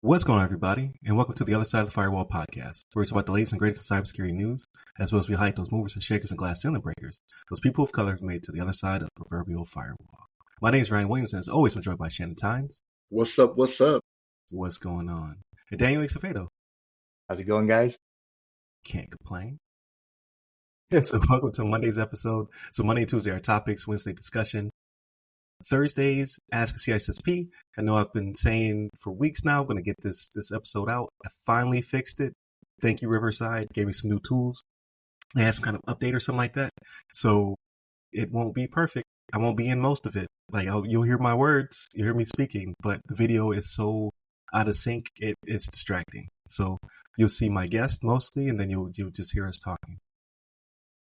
What's going on, everybody, and welcome to the Other Side of the Firewall podcast, where we talk about the latest and greatest in cybersecurity news, as well as we highlight those movers and shakers and glass ceiling breakers, those people of color who made it to the other side of the proverbial firewall. My name is Ryan Williams, and as always, I'm joined by Shannon Tynes. What's up? What's up? What's going on? And Daniel Acevedo. How's it going, guys? Can't complain. So welcome to Monday's episode. So Monday and Tuesday are topics, Wednesday discussion. Thursdays, Ask a CISSP. I know I've been saying for weeks now, I'm going to get this episode out. I finally fixed it. Thank you, Riverside. Gave me some new tools. They had some kind of update or something like that. So it won't be perfect. I won't be in most of it. Like you'll hear my words, you hear me speaking, but the video is so out of sync, it's distracting. So you'll see my guest mostly, and then you'll just hear us talking.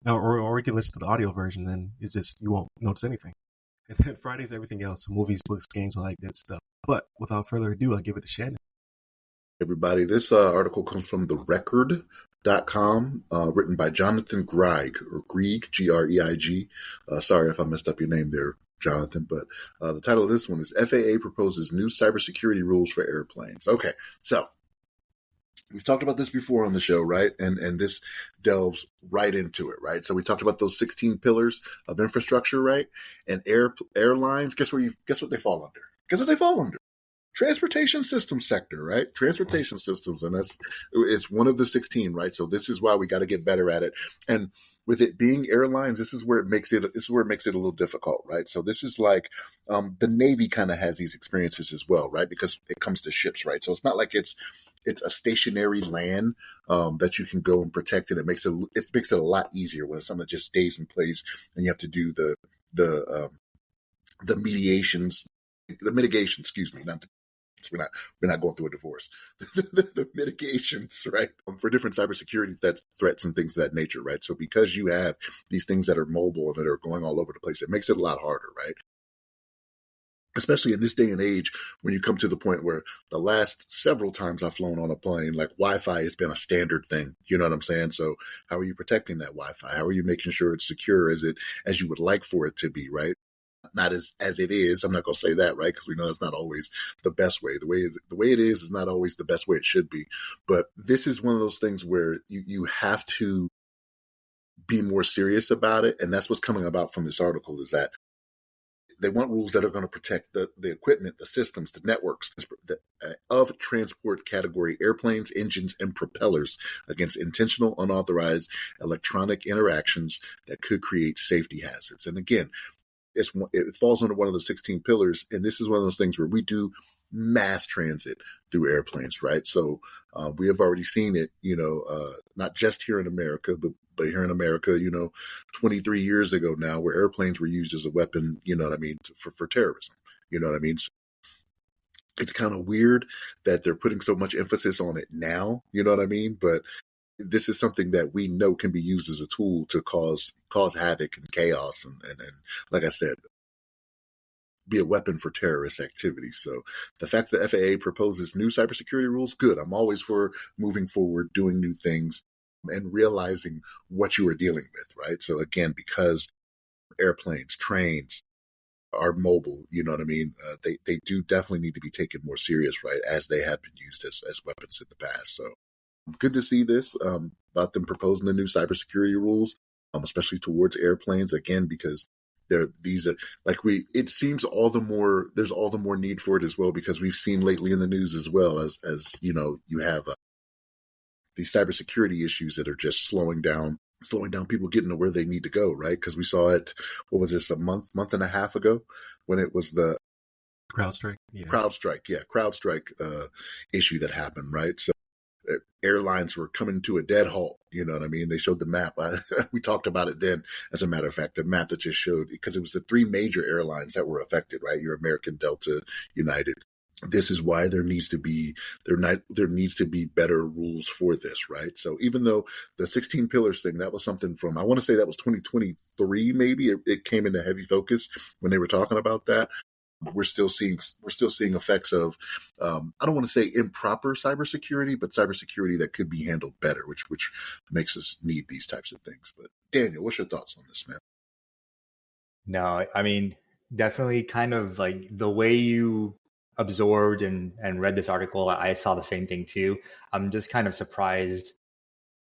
Or you can listen to the audio version, then it's just you won't notice anything. And then Friday's everything else, movies, books, games, all that good stuff. But without further ado, I'll give it to Shannon. Everybody, this article comes from therecord.com, written by Jonathan Greig, or Greig, G-R-E-I-G. Sorry if I messed up your name there, Jonathan, but the title of this one is FAA proposes new cybersecurity rules for airplanes. Okay, so we've talked about this before on the show, right? And this delves right into it, right? So we talked about those 16 pillars of infrastructure, right? And airlines, guess what they fall under? Guess what they fall under? Transportation systems sector, right? Transportation systems, and it's one of the 16, right? So this is why we got to get better at it. And with it being airlines, this is where it makes it a little difficult, right? So this is like the Navy kind of has these experiences as well, right? Because it comes to ships, right? So it's not like it's a stationary land that you can go and protect, and it makes it a lot easier when it's something that just stays in place, and you have to do the mitigation. Excuse me, we're not going through a divorce. the mitigations, right, for different cybersecurity threats and things of that nature, right? So because you have these things that are mobile and that are going all over the place, it makes it a lot harder, right? Especially in this day and age, when you come to the point where the last several times I've flown on a plane, like Wi-Fi has been a standard thing. You know what I'm saying? So how are you protecting that Wi-Fi? How are you making sure it's secure as you would like for it to be, right? Not as it is. I'm not going to say that, right? Because we know that's not always the best way. The way it is not always the best way it should be. But this is one of those things where you have to be more serious about it. And that's what's coming about from this article, is that they want rules that are going to protect the equipment, the systems, the networks of transport category airplanes, engines, and propellers against intentional, unauthorized electronic interactions that could create safety hazards. And again, it falls under one of the 16 pillars, and this is one of those things where we do mass transit through airplanes, right? So we have already seen it, not just here in America, but here in America, 23 years ago now, where airplanes were used as a weapon, you know what I mean, for terrorism, you know what I mean? So it's kind of weird that they're putting so much emphasis on it now, you know what I mean? But this is something that we know can be used as a tool to cause havoc and chaos and like I said, be a weapon for terrorist activity. So the fact that FAA proposes new cybersecurity rules, good. I'm always for moving forward, doing new things, and realizing what you are dealing with, right? So again, because airplanes, trains are mobile, you know what I mean? They do definitely need to be taken more serious, right? As they have been used as weapons in the past. So good to see this about them proposing the new cybersecurity rules, especially towards airplanes, again, because it seems there's all the more need for it as well, because we've seen lately in the news as well as you have these cybersecurity issues that are just slowing down people getting to where they need to go, right? Because we saw it, what was this, a month and a half ago, when it was the CrowdStrike issue that happened, right? So airlines were coming to a dead halt, you know what I mean? They showed the map. We talked about it then, as a matter of fact, the map that just showed, because it was the three major airlines that were affected, right? Your American, Delta, United. This is why there needs to be better rules for this, right? So even though the 16 pillars thing, that was something from, I want to say that was 2023, maybe it came into heavy focus when they were talking about that. We're still seeing effects of, I don't want to say improper cybersecurity, but cybersecurity that could be handled better, which makes us need these types of things. But Daniel, what's your thoughts on this, man? No, I mean, definitely kind of like the way you absorbed and read this article, I saw the same thing too. I'm just kind of surprised,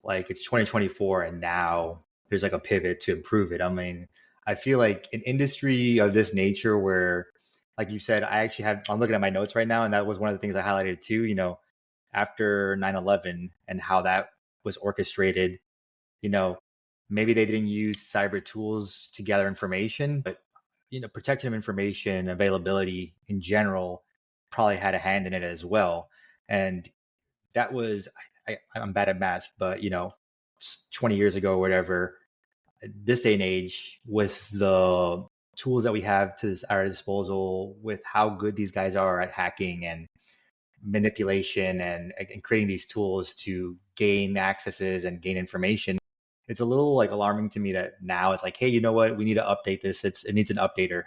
like it's 2024 and now there's like a pivot to improve it. I mean, I feel like an industry of this nature where, like you said, I'm looking at my notes right now, and that was one of the things I highlighted too, after 9/11 and how that was orchestrated, you know, maybe they didn't use cyber tools to gather information, but protection of information, availability in general probably had a hand in it as well. And that was, I'm bad at math, but 20 years ago or whatever, this day and age, with the tools that we have to our disposal, with how good these guys are at hacking and manipulation and creating these tools to gain accesses and gain information, it's a little like alarming to me that now it's like, hey, you know what? We need to update this. It needs an updater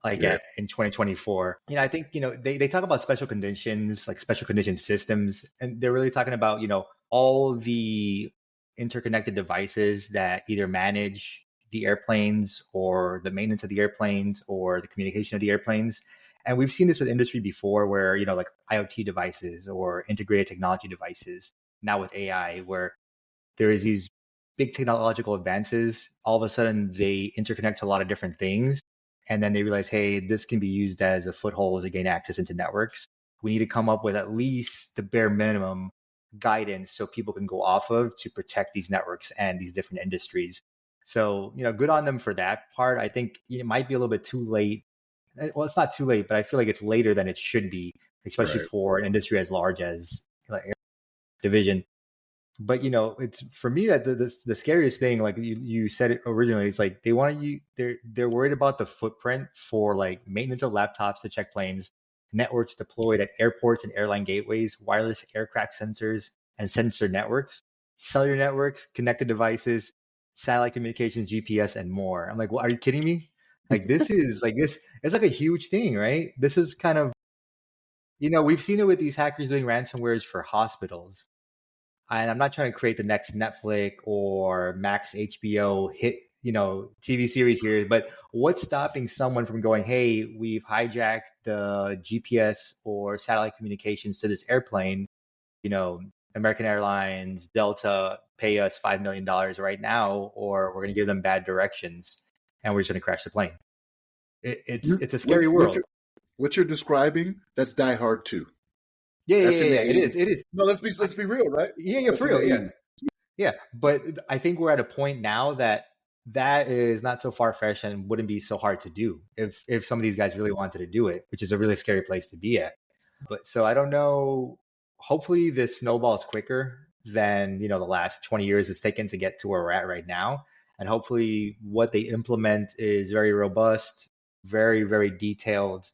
like Yeah, in 2024. I think, they talk about special conditions, like special condition systems, and they're really talking about, all the interconnected devices that either manage the airplanes or the maintenance of the airplanes or the communication of the airplanes. And we've seen this with industry before where, like IoT devices or integrated technology devices, now with AI, where there is these big technological advances. All of a sudden, they interconnect to a lot of different things, and then they realize, hey, this can be used as a foothold to gain access into networks. We need to come up with at least the bare minimum guidance so people can go off of to protect these networks and these different industries. So, good on them for that part. I think it might be a little bit too late. Well, it's not too late, but I feel like it's later than it should be, especially right. for an industry as large as like air division. But it's for me that the scariest thing, like you said it originally, it's like they're worried about the footprint for like maintenance of laptops to check planes, networks deployed at airports and airline gateways, wireless aircraft sensors and sensor networks, cellular networks, connected devices, satellite communications, GPS, and more. I'm like, well, are you kidding me? Like this, it's like a huge thing, right? This is kind of, we've seen it with these hackers doing ransomwares for hospitals, and I'm not trying to create the next Netflix or Max HBO hit, TV series here, but what's stopping someone from going, hey, we've hijacked the GPS or satellite communications to this airplane, you know, American Airlines, Delta pay us $5 million right now, or we're going to give them bad directions and we're just going to crash the plane. It's a What scary what world. you're what you're describing? That's Die Hard 2. Yeah, yeah, That's in yeah, the yeah. It is. 80s. It is. No, let's be real, right? Yeah, yeah, That's for in the real. Yeah. 80s. Yeah, but I think we're at a point now that that is not so far-fetched and wouldn't be so hard to do if some of these guys really wanted to do it, which is a really scary place to be at. But so I don't know. Hopefully this snowballs quicker than, the last 20 years it's taken to get to where we're at right now. And hopefully what they implement is very robust, very, very detailed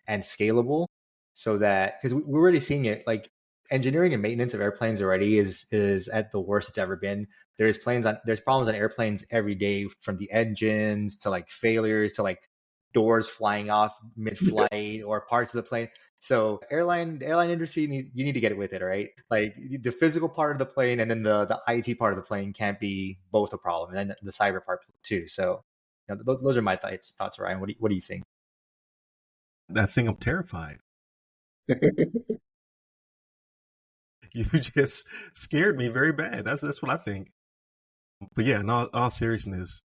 and scalable so that, because we're already seeing it, like engineering and maintenance of airplanes already is at the worst it's ever been. There's problems on airplanes every day, from the engines to like failures to like doors flying off mid-flight or parts of the plane. So the airline industry, you need to get it with it, right? Like the physical part of the plane and then the IT part of the plane can't be both a problem, and then the cyber part too. So those are my thoughts, Ryan. What do you think? That thing, I'm terrified. You just scared me very bad. That's what I think. But yeah, in all seriousness,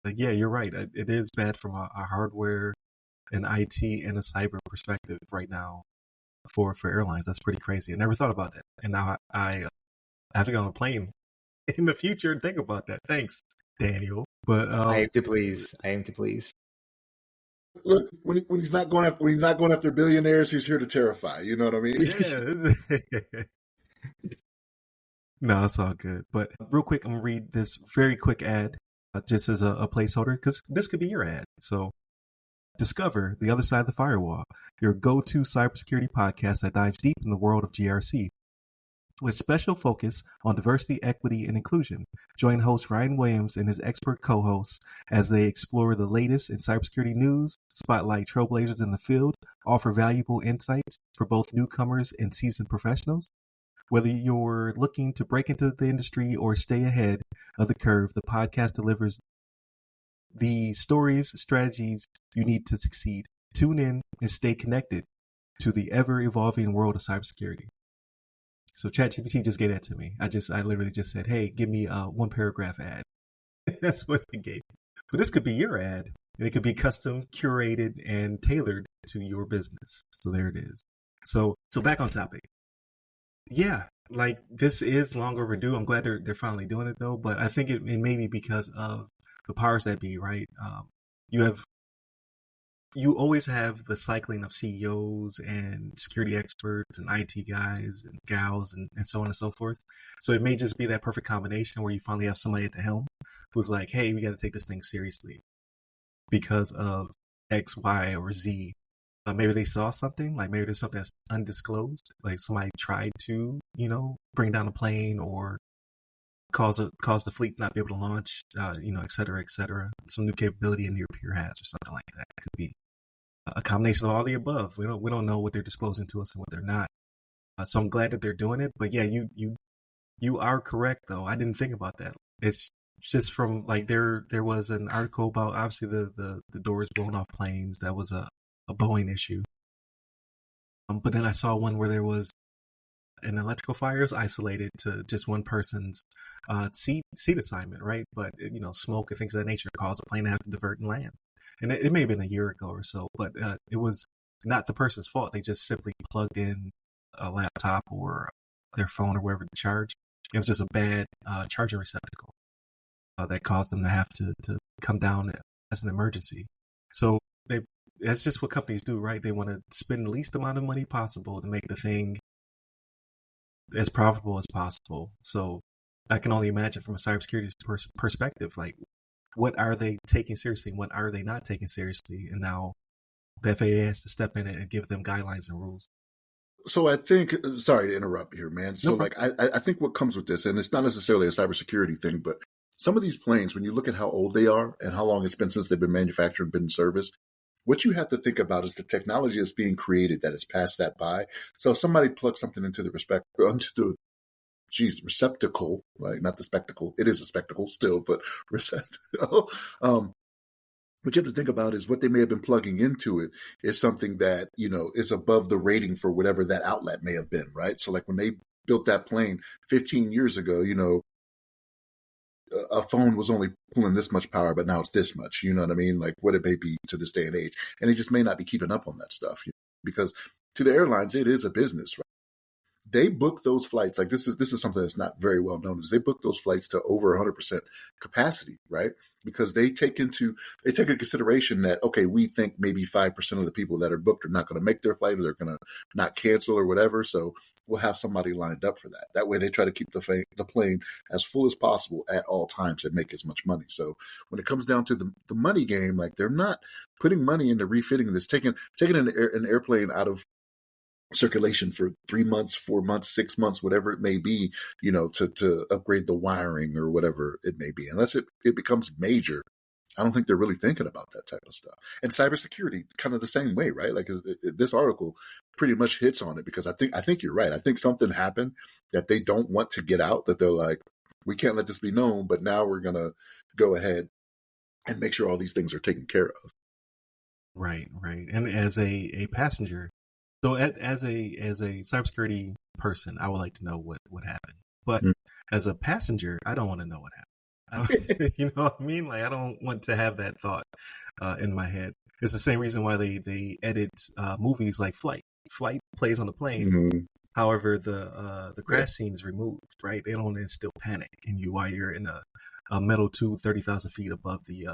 like, yeah, you're right. It is bad from a hardware, an IT, and a cyber perspective right now for airlines. That's pretty crazy. I never thought about that, and now I have to get on a plane in the future and think about that. Thanks, Daniel. But I aim to please. I aim to please. Look, when he's not going after billionaires, he's here to terrify. You know what I mean? yeah. No, it's all good. But real quick, I'm gonna read this very quick ad, just as a placeholder, because this could be your ad. So, discover The Other Side of the Firewall, your go-to cybersecurity podcast that dives deep in the world of GRC, with special focus on diversity, equity, and inclusion. Join host Ryan Williams and his expert co-hosts as they explore the latest in cybersecurity news, spotlight trailblazers in the field, offer valuable insights for both newcomers and seasoned professionals. Whether you're looking to break into the industry or stay ahead of the curve, the podcast delivers the stories, strategies you need to succeed. Tune in and stay connected to the ever-evolving world of cybersecurity. So ChatGPT just gave that to me. I literally just said, hey, give me a 1-paragraph ad. That's what it gave. But this could be your ad, and it could be custom, curated, and tailored to your business. So there it is. So back on topic. Yeah, like this is long overdue. I'm glad they're finally doing it though. But I think it may be because of the powers that be, right? You always have the cycling of CEOs and security experts and IT guys and gals and so on and so forth. So it may just be that perfect combination where you finally have somebody at the helm who's like, hey, we got to take this thing seriously because of X, Y, or Z. Maybe they saw something, like maybe there's something that's undisclosed, like somebody tried to, bring down a plane or cause the fleet not be able to launch, et cetera, et cetera. Some new capability in your peer has or something like that. It could be a combination of all the above. We don't know what they're disclosing to us and what they're not. So I'm glad that they're doing it. But yeah, you are correct though. I didn't think about that. It's just from like there was an article about obviously the doors blown off planes. That was a Boeing issue. But then I saw one where there was an electrical fire is isolated to just one person's seat assignment, right? But smoke and things of that nature cause a plane to have to divert and land. And it may have been a year ago or so, but it was not the person's fault. They just simply plugged in a laptop or their phone or wherever to charge. It was just a bad charging receptacle that caused them to have to come down as an emergency. So that's just what companies do, right? They want to spend the least amount of money possible to make the thing as profitable as possible. So I can only imagine from a cybersecurity perspective, like what are they taking seriously and what are they not taking seriously? And now the FAA has to step in and give them guidelines and rules. So I think, sorry to interrupt here, man. So I think what comes with this, and it's not necessarily a cybersecurity thing, but some of these planes, when you look at how old they are and how long it's been since they've been manufactured and been in service, what you have to think about is the technology that's being created that has passed that by. So if somebody plugs something into the receptacle, right? Not the spectacle. It is a spectacle still, but receptacle. What you have to think about is what they may have been plugging into it is something that, is above the rating for whatever that outlet may have been, right? So like when they built that plane 15 years ago, a phone was only pulling this much power, but now it's this much, you know what I mean? Like what it may be to this day and age. And it just may not be keeping up on that stuff because to the airlines, it is a business, right? They book those flights. Like this is something that's not very well known. Is they book those flights to over 100% capacity, right? Because they take into consideration that, okay, we think maybe 5% of the people that are booked are not going to make their flight or they're going to not cancel or whatever. So we'll have somebody lined up for that. That way they try to keep the plane as full as possible at all times and make as much money. So when it comes down to the money game, like they're not putting money into refitting this, taking an airplane out of circulation for 3 months, 4 months, 6 months, whatever it may be, to upgrade the wiring or whatever it may be. Unless it becomes major, I don't think they're really thinking about that type of stuff. And cybersecurity, kind of the same way, right? Like this article pretty much hits on it because I think you're right. I think something happened that they don't want to get out, that they're like, we can't let this be known, but now we're going to go ahead and make sure all these things are taken care of. Right. And as a passenger, so as a cybersecurity person, I would like to know what happened. But as a passenger, I don't want to know what happened. You know what I mean? Like I don't want to have that thought in my head. It's the same reason why they edit movies like Flight. Flight plays on the plane. Mm-hmm. However, the crash scene is removed. Right? They don't instill panic in you while you're in a metal tube 30,000 feet above the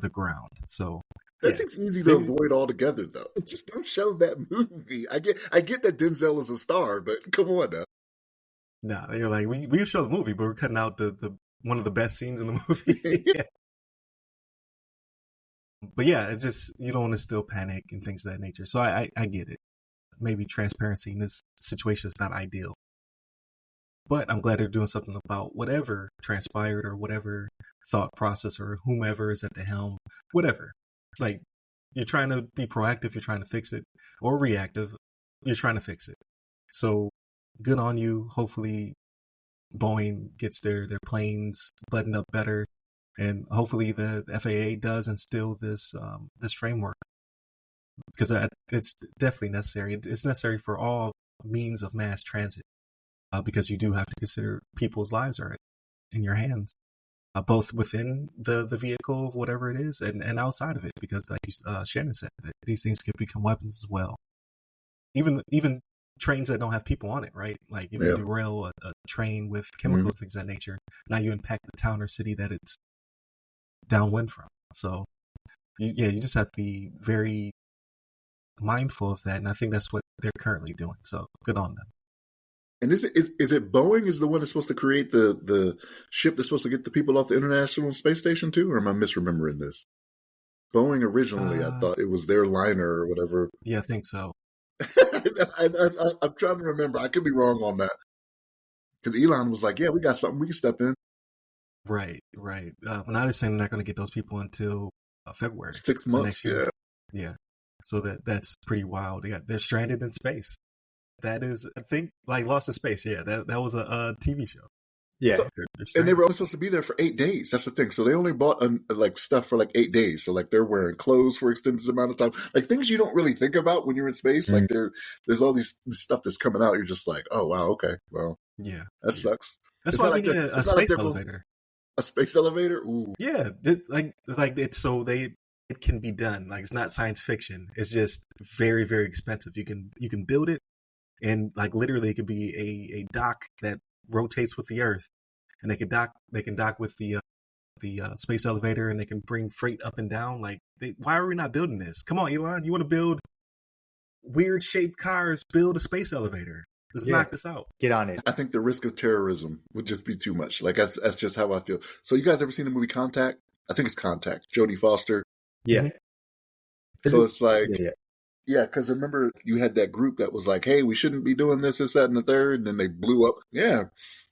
ground. So. That seems easy to avoid altogether, though. Just don't show that movie. I get that Denzel is a star, but come on now. No, they're like, we show the movie, but we're cutting out the one of the best scenes in the movie. Yeah. But yeah, it's just you don't want to still panic and things of that nature. So I get it. Maybe transparency in this situation is not ideal. But I'm glad they're doing something about whatever transpired or whatever thought process or whomever is at the helm, whatever. Like, you're trying to be proactive, you're trying to fix it, or reactive, you're trying to fix it. So, good on you. Hopefully, Boeing gets their planes buttoned up better. And hopefully the FAA does instill this this framework, because it's definitely necessary. It's necessary for all means of mass transit, because you do have to consider people's lives are in your hands, both within the vehicle of whatever it is and outside of it, because like Shannon said, that these things can become weapons as well. Even trains that don't have people on it, right? Like if you derail a train with chemicals, things of that nature, now you impact the town or city that it's downwind from. So you just have to be very mindful of that, and I think that's what they're currently doing. So good on them. And is it Boeing is the one that's supposed to create the ship that's supposed to get the people off the International Space Station too, or am I misremembering this? Boeing originally, I thought it was their liner or whatever. Yeah, I think so. I'm trying to remember. I could be wrong on that. Because Elon was like, "Yeah, we got something. We can step in." Right. Now they're saying they're not going to get those people until February. 6 months. Next year. Yeah. So that's pretty wild. They're stranded in space. That is, I think, like Lost in Space. Yeah, that was a TV show. Yeah, so, and they were only supposed to be there for 8 days. That's the thing. So they only bought like stuff for like 8 days. So like they're wearing clothes for extended amount of time, like things you don't really think about when you're in space. Like there's all this stuff that's coming out. You're just like, oh wow, okay, well, yeah, that sucks. That's why we need a space elevator. A space elevator? Ooh. Yeah, like it's so it can be done. Like it's not science fiction. It's just very, very expensive. You can build it, and like literally it could be a dock that rotates with the Earth, and they can dock with the space elevator, and they can bring freight up and down. Like why are we not building this? Come on, Elon, you want to build weird shaped cars? Build a space elevator. Let's knock this out. Get on it. I think the risk of terrorism would just be too much. Like that's just how I feel. So you guys ever seen the movie Contact? I think it's Contact. Jodie Foster. Yeah. So it's like, yeah, because remember you had that group that was like, hey, we shouldn't be doing this, that, and the third, and then they blew up. Yeah.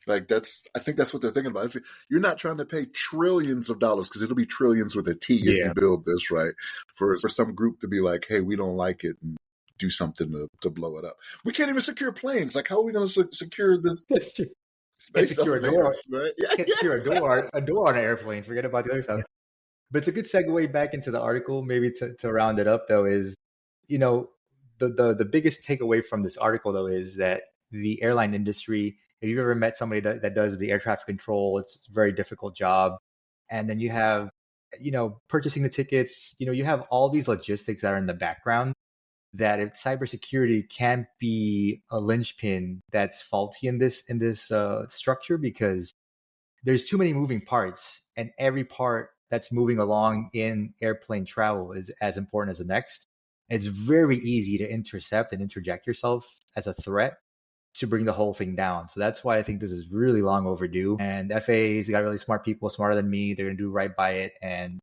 Like I think that's what they're thinking about. It's like, you're not trying to pay trillions of dollars, because it'll be trillions with a T if you build this, right? For some group to be like, hey, we don't like it, and do something to blow it up. We can't even secure planes. Like, how are we going to secure this space elevator? Right? Can't secure a door on an airplane. Forget about the other stuff. But it's a good segue back into the article, maybe to round it up, though, is, the biggest takeaway from this article, though, is that the airline industry, if you've ever met somebody that does the air traffic control, it's a very difficult job. And then you have, purchasing the tickets, you have all these logistics that are in the background, that if cybersecurity can't be a linchpin that's faulty in this structure, because there's too many moving parts, and every part that's moving along in airplane travel is as important as the next. It's very easy to intercept and interject yourself as a threat to bring the whole thing down. So that's why I think this is really long overdue. And FAA's got really smart people, smarter than me. They're going to do right by it. And,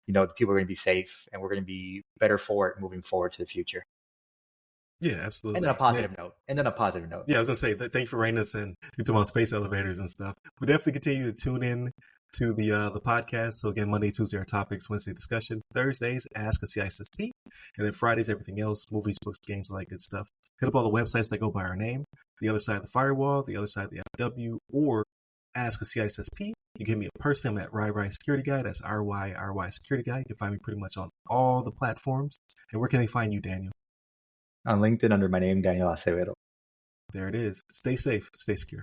the people are going to be safe, and we're going to be better for it moving forward to the future. Yeah, absolutely. And then a positive note. Yeah, I was going to say, thanks for reining us in. You're talking about space elevators and stuff. We'll definitely continue to tune in to the podcast. So again, Monday, Tuesday are topics, Wednesday discussion, Thursdays, Ask a CISSP, and then Fridays, everything else, movies, books, games, all that good stuff. Hit up all the websites that go by our name, The Other Side of the Firewall, The Other Side of the FW, or Ask a CISSP. You can give me a person. I'm at RY Security Guy. That's RY Security Guy. You can find me pretty much on all the platforms. And where can they find you, Daniel? On LinkedIn under my name, Daniel Acevedo. There it is. Stay safe. Stay secure.